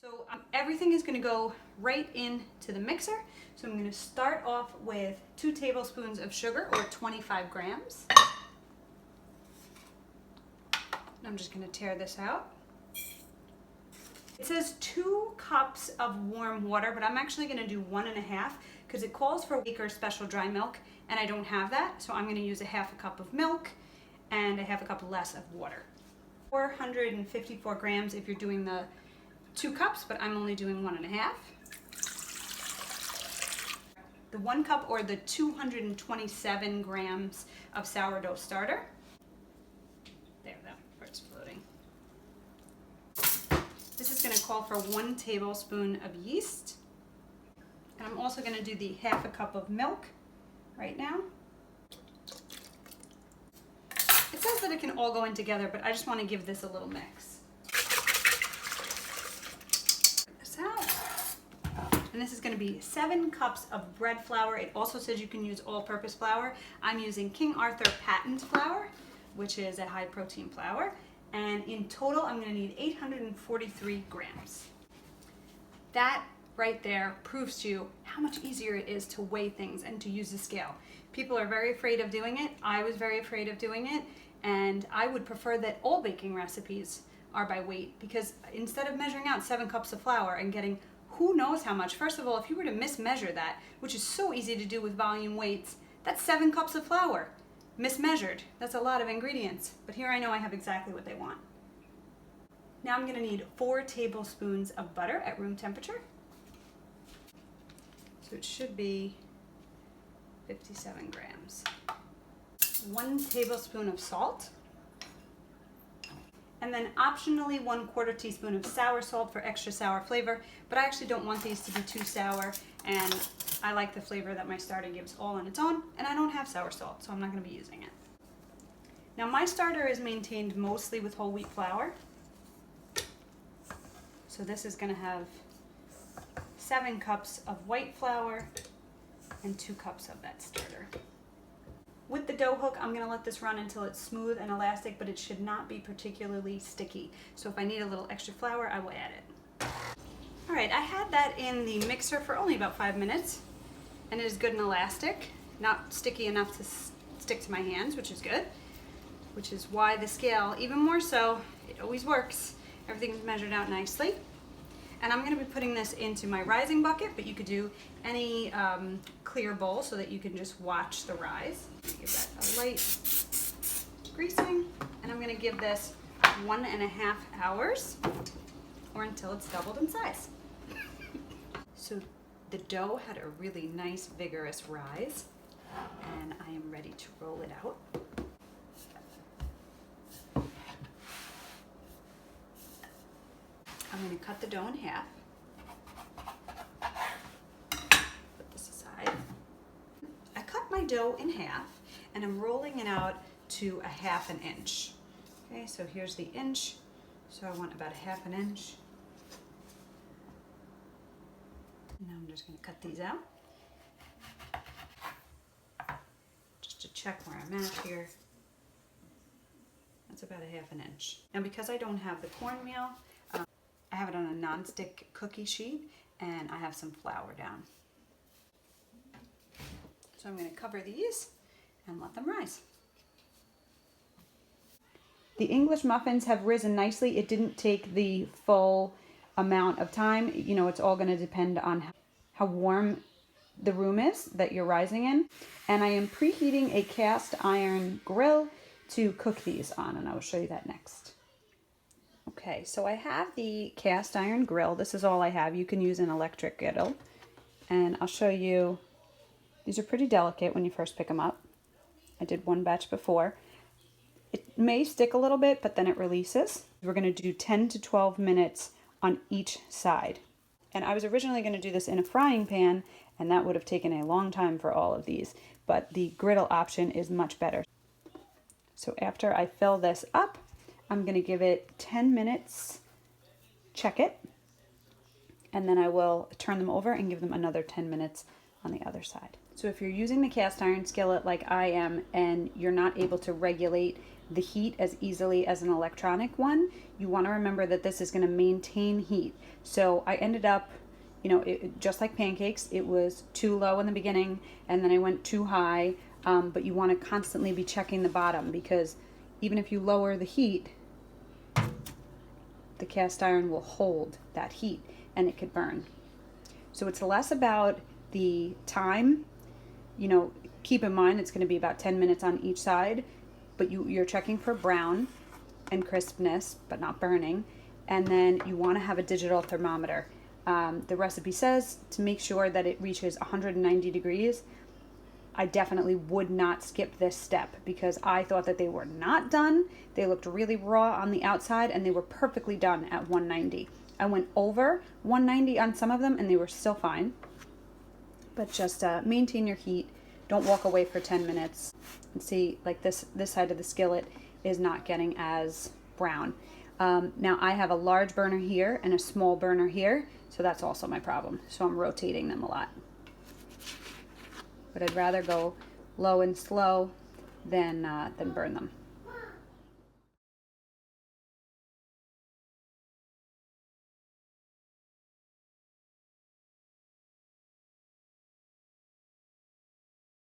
So everything is going to go right into the mixer. So I'm going to start off with 2 tablespoons of sugar, or 25 grams. I'm just going to tear this out. It says 2 cups of warm water, but I'm actually going to do 1.5 because it calls for Baker's Special Dry Milk, and I don't have that. So I'm going to use 1/2 cup of milk and 1/2 cup less of water. 454 grams if you're doing the 2 cups, but I'm only doing 1.5. The 1 cup, or the 227 grams of sourdough starter. There, that part's floating. This is going to call for 1 tablespoon of yeast. And I'm also going to do the 1/2 cup of milk right now. It says that it can all go in together, but I just want to give this a little mix. This out. And this is going to be 7 cups of bread flour. It also says you can use all-purpose flour. I'm using King Arthur patent flour, which is a high-protein flour. And in total, I'm going to need 843 grams. That right there proves to you how much easier it is to weigh things and to use the scale. People are very afraid of doing it. I was very afraid of doing it, and I would prefer that all baking recipes are by weight, because instead of measuring out 7 cups of flour and getting who knows how much, first of all, if you were to mismeasure that, which is so easy to do with volume weights, that's 7 cups of flour. Mismeasured. That's a lot of ingredients, but here I know I have exactly what they want. Now I'm going to need 4 tablespoons of butter at room temperature. So it should be 57 grams. 1 tablespoon of salt. And then optionally 1/4 teaspoon of sour salt for extra sour flavor, but I actually don't want these to be too sour, and I like the flavor that my starter gives all on its own, and I don't have sour salt, so I'm not going to be using it. Now my starter is maintained mostly with whole wheat flour, so this is going to have 7 cups of white flour and 2 cups of that starter. With the dough hook, I'm going to let this run until it's smooth and elastic, but it should not be particularly sticky. So if I need a little extra flour, I will add it. All right, I had that in the mixer for only about 5 minutes, and it is good and elastic, not sticky enough to stick to my hands, which is good, which is why the scale, even more so, it always works. Everything's measured out nicely. And I'm going to be putting this into my rising bucket, but you could do any clear bowl so that you can just watch the rise. Give that a light greasing, and I'm going to give this 1.5 hours, or until it's doubled in size. So the dough had a really nice, vigorous rise, and I am ready to roll it out. I'm going to cut the dough in half. Put this aside. I cut my dough in half, and I'm rolling it out to 1/2 inch. Okay, so here's the inch. So I want about 1/2 inch. Now I'm just going to cut these out. Just to check where I'm at here. That's about 1/2 inch. Now because I don't have the cornmeal, I have it on a non-stick cookie sheet, and I have some flour down. So I'm going to cover these and let them rise. The English muffins have risen nicely. It didn't take the full amount of time. You know, it's all going to depend on how warm the room is that you're rising in. And I am preheating a cast iron grill to cook these on, and I will show you that next. Okay, so I have the cast iron grill. This is all I have. You can use an electric griddle. And I'll show you, these are pretty delicate when you first pick them up. I did 1 batch before. It may stick a little bit, but then it releases. We're going to do 10 to 12 minutes on each side. And I was originally going to do this in a frying pan, and that would have taken a long time for all of these. But the griddle option is much better. So after I fill this up, I'm going to give it 10 minutes, check it, and then I will turn them over and give them another 10 minutes on the other side. So if you're using the cast iron skillet like I am and you're not able to regulate the heat as easily as an electronic one, you want to remember that this is going to maintain heat. So I ended up, just like pancakes, it was too low in the beginning and then I went too high, but you want to constantly be checking the bottom, because even if you lower the heat, the cast iron will hold that heat and it could burn. So it's less about the time. Keep in mind it's going to be about 10 minutes on each side, but you're checking for brown and crispness, but not burning. And then you want to have a digital thermometer. The recipe says to make sure that it reaches 190 degrees. I definitely would not skip this step because I thought that they were not done. They looked really raw on the outside and they were perfectly done at 190. I went over 190 on some of them and they were still fine. But just maintain your heat. Don't walk away for 10 minutes. And see, like this side of the skillet is not getting as brown. Now I have a large burner here and a small burner here, so that's also my problem. So I'm rotating them a lot. But I'd rather go low and slow than burn them.